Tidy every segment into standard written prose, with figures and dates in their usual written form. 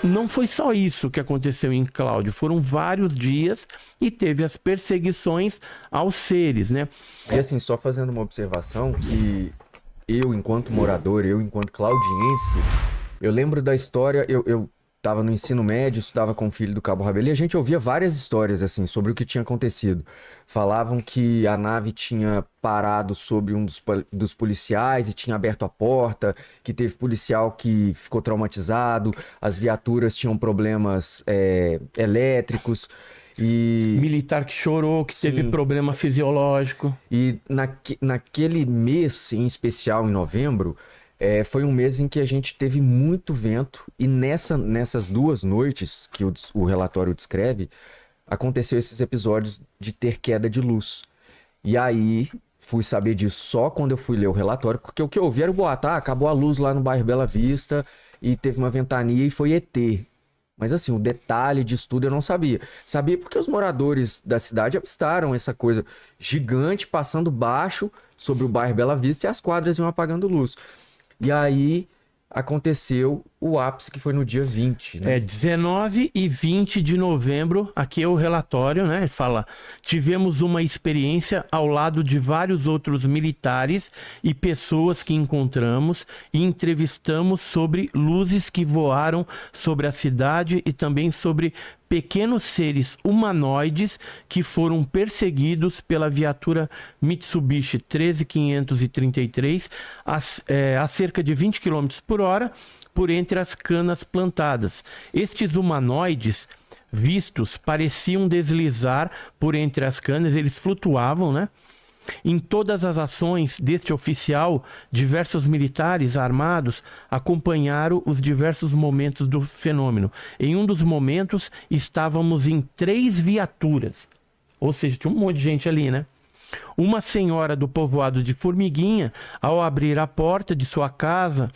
Não foi só isso que aconteceu em Cláudio, foram vários dias e teve as perseguições aos seres, né? E assim, só fazendo uma observação, que eu, enquanto morador, eu, enquanto claudiense, eu lembro da história, eu tava no ensino médio, estudava com o filho do Cabo Rabelo, e a gente ouvia várias histórias, assim, sobre o que tinha acontecido. Falavam que a nave tinha parado sobre um dos policiais e tinha aberto a porta, que teve policial que ficou traumatizado, as viaturas tinham problemas elétricos, e... Militar que chorou, que teve Sim. problema fisiológico. E naquele mês, em especial, em novembro, foi um mês em que a gente teve muito vento, e nessas 2 noites que o relatório descreve, aconteceu esses episódios de ter queda de luz. E aí, fui saber disso só quando eu fui ler o relatório, porque o que eu ouvi era o boato, acabou a luz lá no bairro Bela Vista, e teve uma ventania e foi ET. Mas assim, o detalhe disso tudo eu não sabia. Sabia porque os moradores da cidade avistaram essa coisa gigante passando baixo sobre o bairro Bela Vista e as quadras iam apagando luz. E aí aconteceu o ápice, que foi no dia 20, né? 19 e 20 de novembro, aqui é o relatório, né? Fala, tivemos uma experiência ao lado de vários outros militares e pessoas que encontramos e entrevistamos sobre luzes que voaram sobre a cidade e também sobre pequenos seres humanoides que foram perseguidos pela viatura Mitsubishi 13533 a cerca de 20 km por hora por entre as canas plantadas. Estes humanoides vistos pareciam deslizar por entre as canas, eles flutuavam, né? Em todas as ações deste oficial, diversos militares armados acompanharam os diversos momentos do fenômeno. Em um dos momentos, estávamos em 3 viaturas. Ou seja, tinha um monte de gente ali, né? Uma senhora do povoado de Formiguinha, ao abrir a porta de sua casa,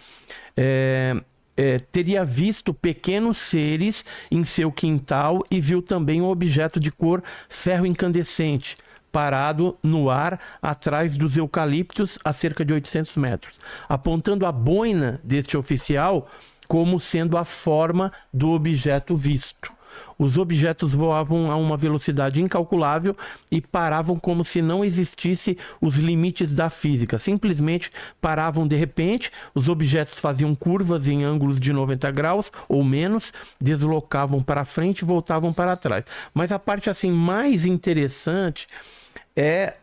teria visto pequenos seres em seu quintal e viu também um objeto de cor ferro incandescente parado no ar atrás dos eucaliptos a cerca de 800 metros, apontando a boina deste oficial como sendo a forma do objeto visto. Os objetos voavam a uma velocidade incalculável e paravam como se não existisse os limites da física. Simplesmente paravam de repente, os objetos faziam curvas em ângulos de 90 graus ou menos, deslocavam para frente e voltavam para trás. Mas a parte assim mais interessante é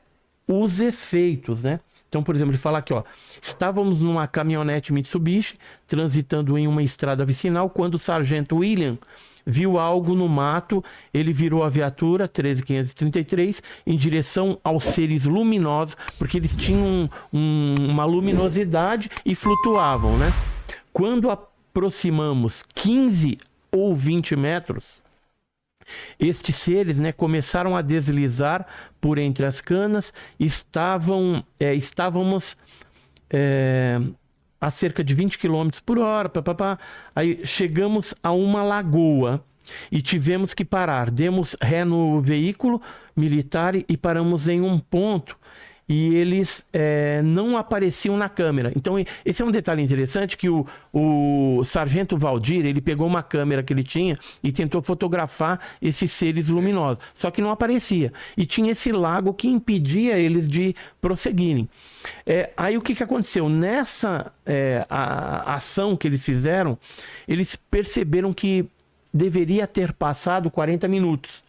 os efeitos, né? Então, por exemplo, ele fala aqui, ó, estávamos numa caminhonete Mitsubishi transitando em uma estrada vicinal quando o sargento William viu algo no mato. Ele virou a viatura 13533 em direção aos seres luminosos, porque eles tinham uma luminosidade e flutuavam, né? Quando aproximamos 15 ou 20 metros, estes seres, né, começaram a deslizar por entre as canas. Estávamos a cerca de 20 km por hora. Aí chegamos a uma lagoa e tivemos que parar. Demos ré no veículo militar e paramos em um ponto. E eles não apareciam na câmera. Então, esse é um detalhe interessante, que o sargento Valdir, ele pegou uma câmera que ele tinha e tentou fotografar esses seres luminosos. Só que não aparecia. E tinha esse lago que impedia eles de prosseguirem. Aí o que aconteceu? Nessa a ação que eles fizeram, eles perceberam que deveria ter passado 40 minutos.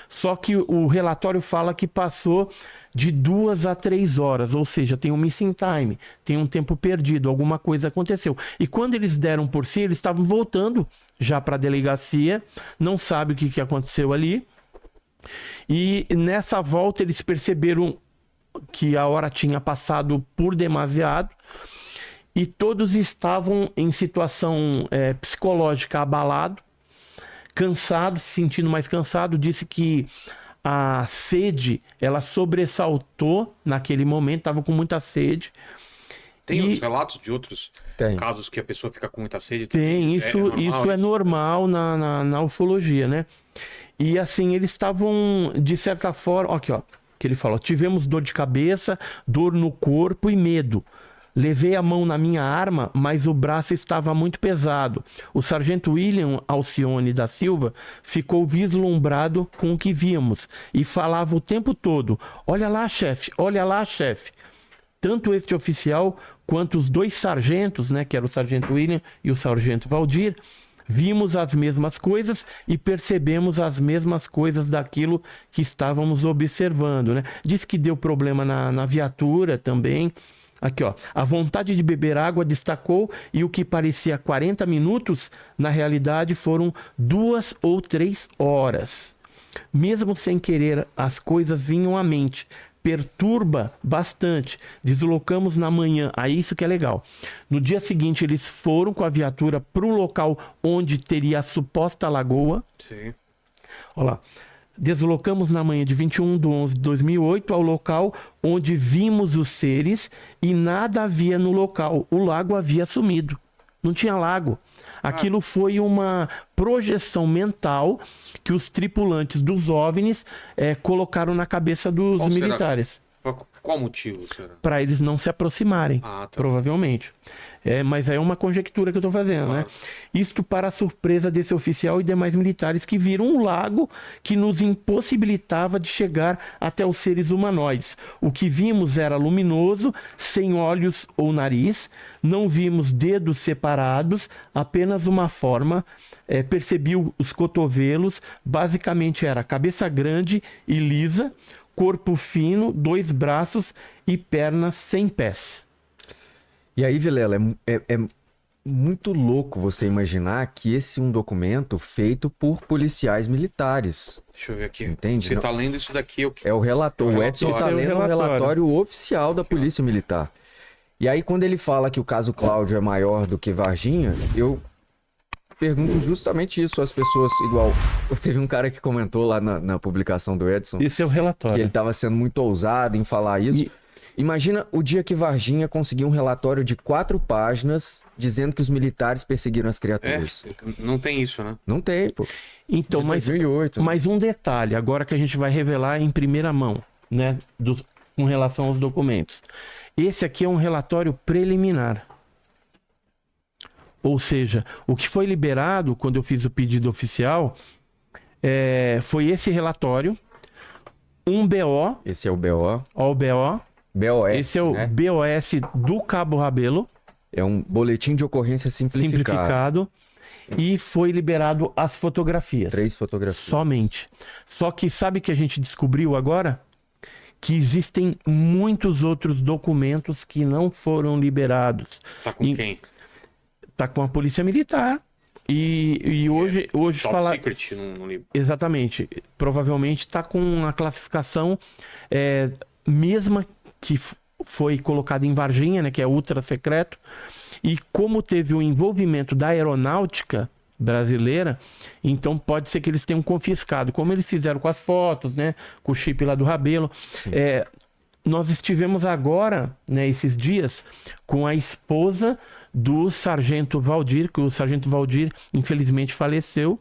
Só que o relatório fala que passou de 2 a 3 horas, ou seja, tem um missing time, tem um tempo perdido, alguma coisa aconteceu. E quando eles deram por si, eles estavam voltando já para a delegacia, não sabe o que aconteceu ali. E nessa volta eles perceberam que a hora tinha passado por demasiado e todos estavam em situação psicológica abalado, cansado, se sentindo mais cansado. Disse que a sede, ela sobressaltou naquele momento, estava com muita sede. Tem outros relatos de outros casos que a pessoa fica com muita sede? Tem, isso é normal na ufologia, né? E assim, eles estavam, de certa forma, aqui ó, que ele falou, tivemos dor de cabeça, dor no corpo e medo. Levei a mão na minha arma, mas o braço estava muito pesado. O sargento William Alcione da Silva ficou vislumbrado com o que víamos e falava o tempo todo: olha lá, chefe, olha lá, chefe. Tanto este oficial quanto os 2 sargentos, né, que era o sargento William e o sargento Valdir, vimos as mesmas coisas e percebemos as mesmas coisas daquilo que estávamos observando, né? Diz que deu problema na viatura também. Aqui, ó. A vontade de beber água destacou e o que parecia 40 minutos, na realidade foram 2 ou 3 horas. Mesmo sem querer, as coisas vinham à mente. Perturba bastante. Deslocamos na manhã. Aí isso que é legal. No dia seguinte, eles foram com a viatura para o local onde teria a suposta lagoa. Sim. Olha lá. Deslocamos na manhã de 21/11/2008 ao local onde vimos os seres e nada havia no local. O lago havia sumido. Não tinha lago. Aquilo foi uma projeção mental que os tripulantes dos OVNIs colocaram na cabeça dos militares. Qual motivo, será? Para eles não se aproximarem, provavelmente. Mas é uma conjectura que eu estou fazendo, né? Isto para a surpresa desse oficial e demais militares que viram um lago que nos impossibilitava de chegar até os seres humanoides. O que vimos era luminoso, sem olhos ou nariz, não vimos dedos separados, apenas uma forma, percebi os cotovelos, basicamente era cabeça grande e lisa, corpo fino, 2 braços e pernas sem pés. E aí, Vilela, é muito louco você imaginar que esse é um documento feito por policiais militares. Deixa eu ver aqui. Entende? Você está lendo isso daqui? É o relatório. O Edson está lendo o relatório oficial da Polícia Militar. E aí, quando ele fala que o caso Cláudio é maior do que Varginha, eu pergunto justamente isso às pessoas, igual... Teve um cara que comentou lá na publicação do Edson... Esse é o relatório. Que ele estava sendo muito ousado em falar isso. Imagina o dia que Varginha conseguiu um relatório de 4 páginas dizendo que os militares perseguiram as criaturas. Não tem isso, né? Não tem, pô. Então, de 2008, né? Mas um detalhe, agora que a gente vai revelar em primeira mão, né, com relação aos documentos. Esse aqui é um relatório preliminar. Ou seja, o que foi liberado quando eu fiz o pedido oficial foi esse relatório, um BO. Esse é o BO. Ó, o BO. BOS, esse é o, né? BOS do Cabo Rabelo. É um boletim de ocorrência simplificado. E foi liberado as fotografias. 3 fotografias. Somente. Só que sabe que a gente descobriu agora? Que existem muitos outros documentos que não foram liberados. Tá com quem? Tá com a Polícia Militar. E hoje Top Secret, não li. Exatamente. Provavelmente tá com a classificação mesma que foi colocada em Varginha, né, que é ultra secreto. E como teve o envolvimento da aeronáutica brasileira, então pode ser que eles tenham confiscado, como eles fizeram com as fotos, né, com o chip lá do Rabelo. Nós estivemos agora, né, esses dias, com a esposa do sargento Valdir, que o sargento Valdir infelizmente faleceu.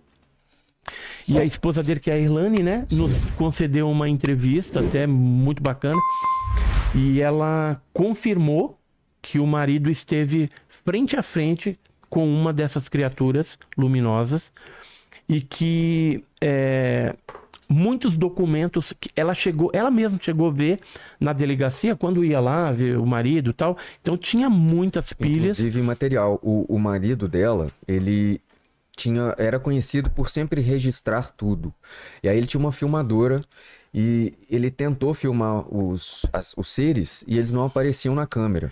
E a esposa dele, que é a Irlane, né, nos concedeu uma entrevista até muito bacana. E ela confirmou que o marido esteve frente a frente com uma dessas criaturas luminosas e que muitos documentos que ela mesma chegou a ver na delegacia quando ia lá ver o marido e tal. Então tinha muitas pilhas. Inclusive material. O marido dela, ele era conhecido por sempre registrar tudo. E aí ele tinha uma filmadora e ele tentou filmar os seres e eles não apareciam na câmera.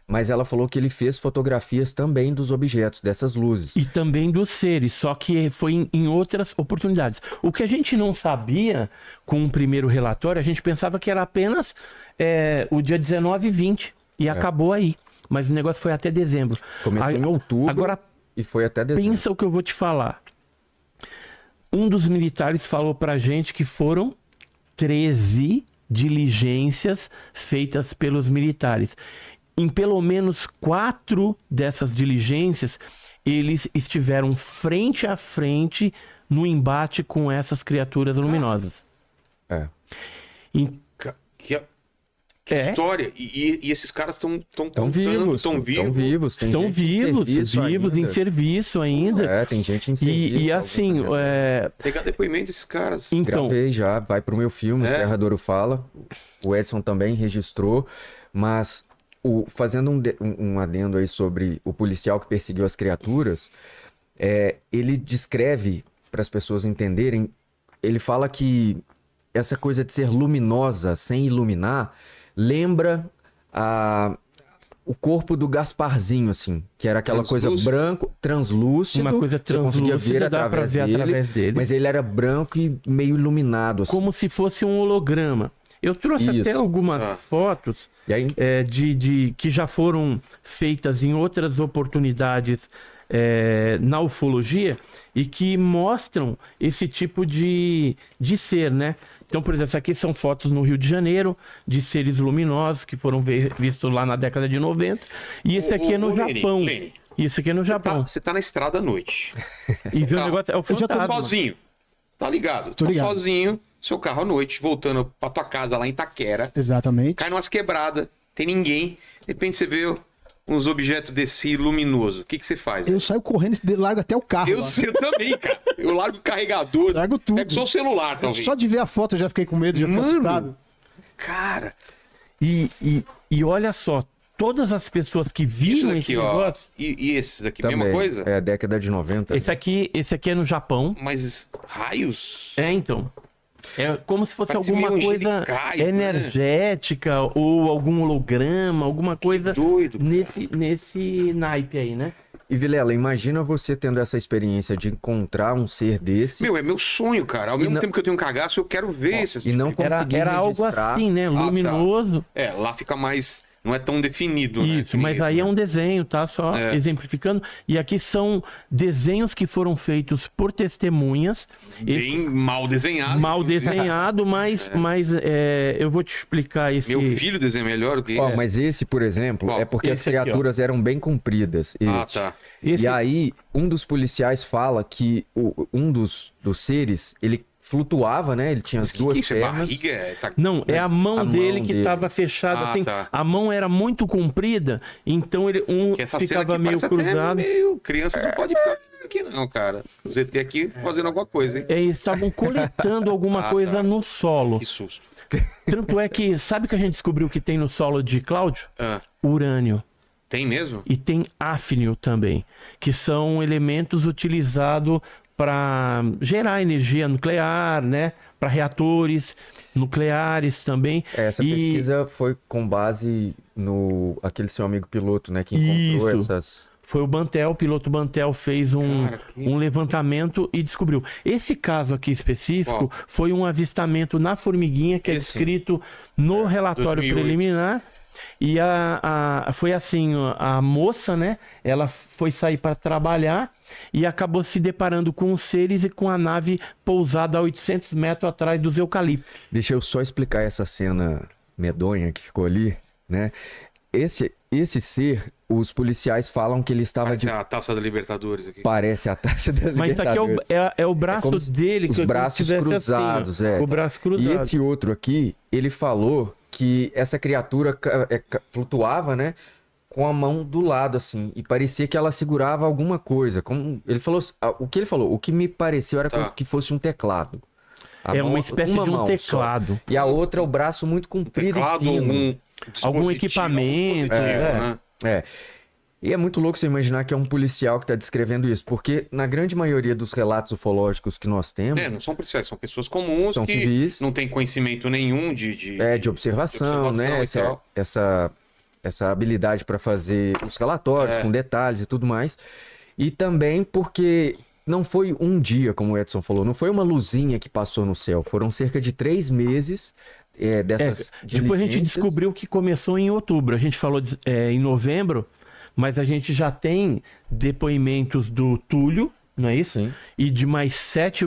Mas ela falou que ele fez fotografias também dos objetos, dessas luzes. E também dos seres, só que foi em outras oportunidades. O que a gente não sabia com o primeiro relatório, a gente pensava que era apenas o dia 19 e 20 e acabou aí. Mas o negócio foi até dezembro. Começou em outubro. Agora, e foi até dezembro. Pensa o que eu vou te falar. Um dos militares falou pra gente que foram 13 diligências feitas pelos militares. Em pelo menos 4 dessas diligências, eles estiveram frente a frente no embate com essas criaturas luminosas. Que história. E esses caras estão vivos. Estão vivos. Estão vivos em serviço ainda. Tem gente em serviço. E assim... Pegar depoimento desses caras. Então, gravei já, vai pro meu filme, o Serrador Fala. O Edson também registrou. Mas, fazendo um adendo aí sobre o policial que perseguiu as criaturas, ele descreve, para as pessoas entenderem, ele fala que essa coisa de ser luminosa sem iluminar lembra o corpo do Gasparzinho, assim, que era aquela coisa branco, translúcido. Uma coisa translúcida, conseguia ver através dele, mas ele era branco e meio iluminado, assim. Como se fosse um holograma. Eu trouxe até algumas fotos que já foram feitas em outras oportunidades na ufologia e que mostram esse tipo de ser, né? Então, por exemplo, aqui são fotos no Rio de Janeiro de seres luminosos que foram vistos lá na década de 90. E esse aqui é no Japão. Isso aqui é no Japão. Você tá na estrada à noite. E vê o negócio, é o fantasma. Eu já tô sozinho. Tá ligado? Tô sozinho, seu carro à noite, voltando pra tua casa lá em Itaquera. Exatamente. Cai numas quebradas, tem ninguém. De repente você vê uns objetos desse luminoso. O que você faz? Eu saio correndo e largo até o carro. Eu também, cara. Eu largo o carregador. Largo tudo. Pego só o celular, talvez. Só de ver a foto eu já fiquei com medo, já fiquei assustado. Cara. E olha só, todas as pessoas que viram esse negócio... E esses aqui, também, mesma coisa? É a década de 90. Esse aqui é no Japão. Mas raios? Então... É como se fosse Parece alguma coisa energética, né? Ou algum holograma, alguma coisa doido, nesse naipe aí, né? E Vilela, imagina você tendo essa experiência de encontrar um ser desse. É meu sonho, cara. Ao mesmo tempo que eu tenho um cagaço, eu quero ver esses. E não conseguir era algo assim, né? Luminoso. Tá. Lá fica mais... Não é tão definido, né? Isso, mas aí é um desenho, tá? Só exemplificando. E aqui são desenhos que foram feitos por testemunhas. Bem mal desenhado. Mal desenhado, mas eu vou te explicar esse... Meu filho desenha melhor do que... Mas esse, por exemplo, é porque as criaturas eram bem compridas. Tá. E aí, um dos policiais fala que um dos seres, ele flutuava, né? Ele tinha as duas pernas. Não, é a mão dele que estava fechada assim. Tá. A mão era muito comprida, então ele ficava meio cruzado. Meio criança não pode ficar aqui não, cara. Os ET aqui fazendo alguma coisa, hein? Eles estavam coletando alguma coisa no solo. Que susto. Tanto é que, sabe que a gente descobriu que tem no solo de Cláudio? Urânio. Tem mesmo? E tem áfnio também, que são elementos utilizados para gerar energia nuclear, né? Para reatores nucleares também. Essa pesquisa foi com base no aquele seu amigo piloto, né? Que encontrou essas... Foi o Bantel, o piloto Bantel fez um levantamento e descobriu. Esse caso aqui específico foi um avistamento na Formiguinha, que é descrito no relatório 2008. preliminar. E foi assim, a moça, né? Ela foi sair para trabalhar e acabou se deparando com os seres e com a nave pousada a 800 metros atrás dos eucaliptos. Deixa eu só explicar essa cena medonha que ficou ali, né? Esse ser, os policiais falam que ele estava... Parece a taça da Libertadores aqui. Parece a taça da Mas Libertadores. Mas isso aqui é o braço dele. Os braços cruzados, assim, o braço cruzado. E esse outro aqui, ele falou que essa criatura flutuava, né? Com a mão do lado, assim. E parecia que ela segurava alguma coisa. Como ele falou, o que ele falou? O que me pareceu era como que fosse um teclado. Uma espécie de um teclado. Só. E a outra é o braço muito comprido e fino. Algum equipamento. E é muito louco você imaginar que é um policial que está descrevendo isso, porque na grande maioria dos relatos ufológicos que nós temos... não são policiais, são pessoas comuns são que civis, não têm conhecimento nenhum de observação, né? Essa habilidade para fazer os relatórios com detalhes e tudo mais. E também porque não foi um dia, como o Edson falou, não foi uma luzinha que passou no céu, foram cerca de 3 meses... dessas depois a gente descobriu que começou em outubro. A gente falou em novembro, mas a gente já tem depoimentos do Túlio, não é isso? Sim. E de mais 7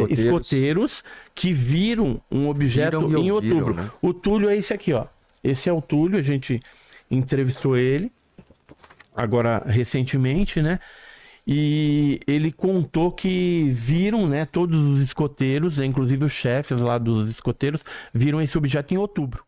escoteiros que viram um objeto em outubro. Né? O Túlio é esse aqui, ó. Esse é o Túlio, a gente entrevistou ele agora recentemente, né? E ele contou que viram, né, todos os escoteiros, inclusive os chefes lá dos escoteiros, viram esse objeto em outubro.